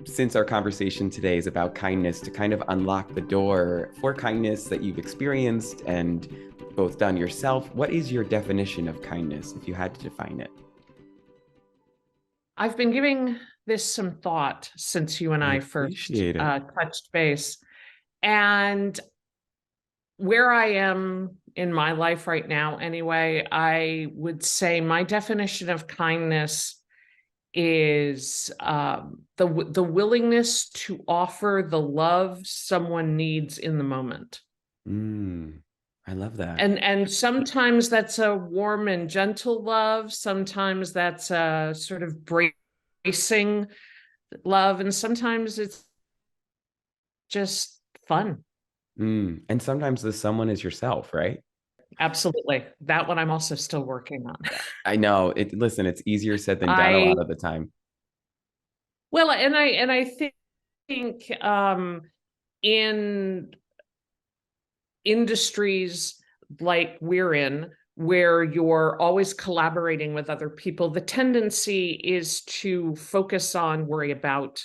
since our conversation today is about kindness, to kind of unlock the door for kindness that you've experienced and both done yourself, what is your definition of kindness if you had to define it? I've been giving this some thought since you and I I first appreciate it. touched base. And where I am in my life right now, anyway, I would say my definition of kindness is the willingness to offer the love someone needs in the moment. I love that. And sometimes that's a warm and gentle love. Sometimes that's a sort of bracing love, and sometimes it's just fun. And sometimes the someone is yourself, right? Absolutely. That one I'm also still working on. I know it. Listen, it's easier said than done a I lot of the time. well, and I think in industries like we're in, where you're always collaborating with other people, the tendency is to focus on, worry about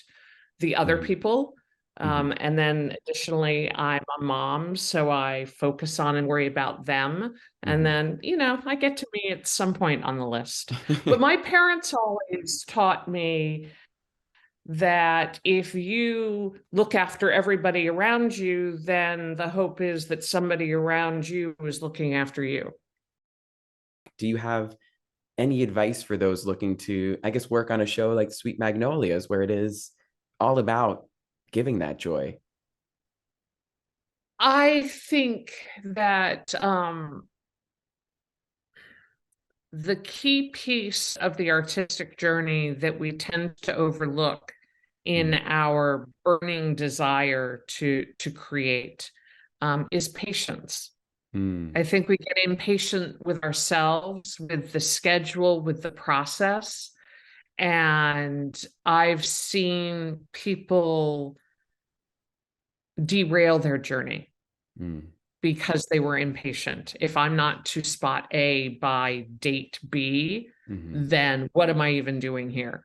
the other Mhm. people. Mhm. And then additionally, I'm a mom, so I focus on and worry about them. And Mhm. then, I get to me at some point on the list. But my parents always taught me that if you look after everybody around you, then the hope is that somebody around you is looking after you. Do you have any advice for those looking to, I guess, work on a show like Sweet Magnolias, where it is all about giving that joy? I think that the key piece of the artistic journey that we tend to overlook in Mm. our burning desire to create is patience. Mm. I think we get impatient with ourselves, with the schedule, with the process. And I've seen people derail their journey Mm. because they were impatient. If I'm not to spot A by date B, Mhm. then what am I even doing here?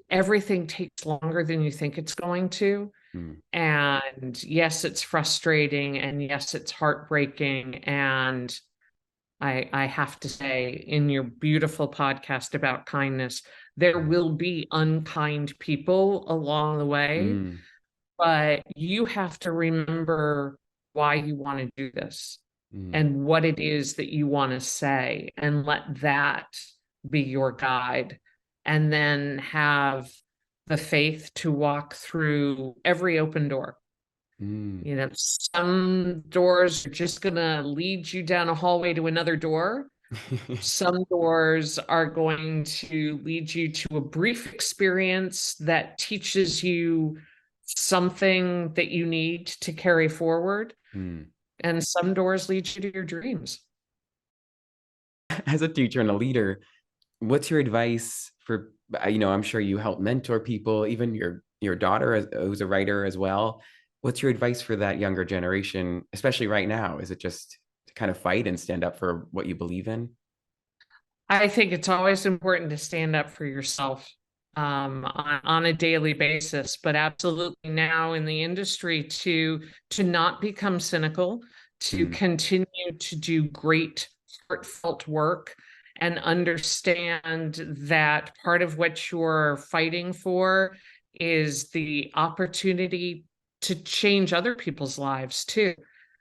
Everything takes longer than you think it's going to. Mm. And yes, it's frustrating, and yes, it's heartbreaking. And I have to say, in your beautiful podcast about kindness, there Mm. will be unkind people along the way, Mm. but you have to remember why you want to do this Mm. and what it is that you want to say, and let that be your guide. And then have the faith to walk through every open door. Mm. Some doors are just going to lead you down a hallway to another door. Some doors are going to lead you to a brief experience that teaches you something that you need to carry forward. Mm. And some doors lead you to your dreams. As a teacher and a leader, what's your advice for, I'm sure you help mentor people, even your daughter who's a writer as well. What's your advice for that younger generation, especially right now? Is it just to kind of fight and stand up for what you believe in? I think it's always important to stand up for yourself on a daily basis, but absolutely now in the industry to not become cynical, to Mm. continue to do great heartfelt work, and understand that part of what you're fighting for is the opportunity to change other people's lives too.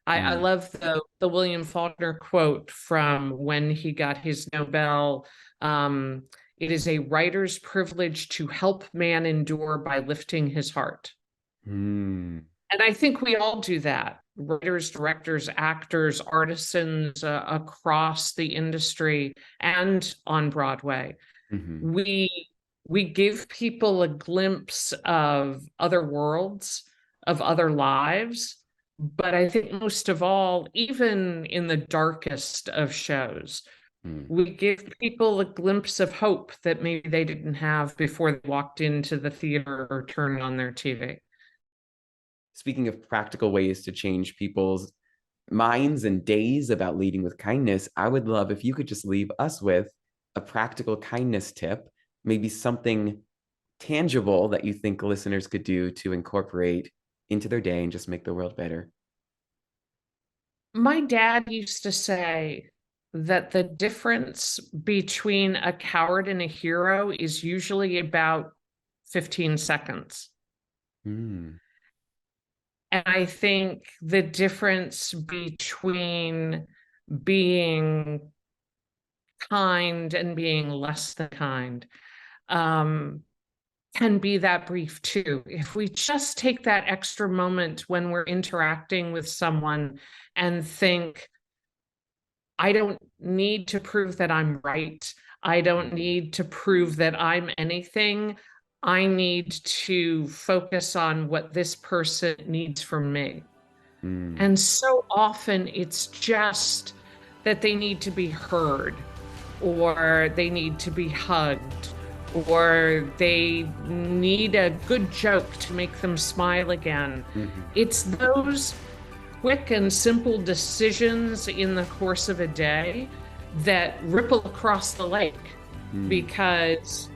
I Mm. love the William Faulkner quote from when he got his Nobel. It is a writer's privilege to help man endure by lifting his heart. Mm. And I think we all do that. Writers, directors, actors, artisans across the industry and on Broadway. Mhm. We we give people a glimpse of other worlds, of other lives. But I think most of all, even in the darkest of shows, Mm. we give people a glimpse of hope that maybe they didn't have before they walked into the theater or turned on their TV. Speaking of practical ways to change people's minds and days about leading with kindness, I would love if you could just leave us with a practical kindness tip, maybe something tangible that you think listeners could do to incorporate into their day and just make the world better? My dad used to say that the difference between a coward and a hero is usually about 15 seconds. Mm, And I think the difference between being kind and being less than kind um, can be that brief too. If we just take that extra moment when we're interacting with someone and think, I don't need to prove that I'm right. I don't mm, need to prove that I'm anything. I need to focus on what this person needs from me. mm, And so often it's just that they need to be heard, or they need to be hugged, or they need a good joke to make them smile again. mhm, It's those quick and simple decisions in the course of a day that ripple across the lake. mm, Because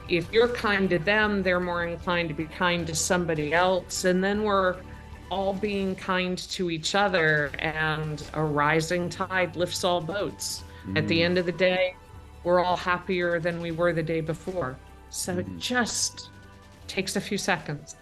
if you're kind to them, they're more inclined to be kind to somebody else. And then we're all being kind to each other, and a rising tide lifts all boats. At the mm, end of the day, we're all happier than we were the day before. So it mm. just takes a few seconds.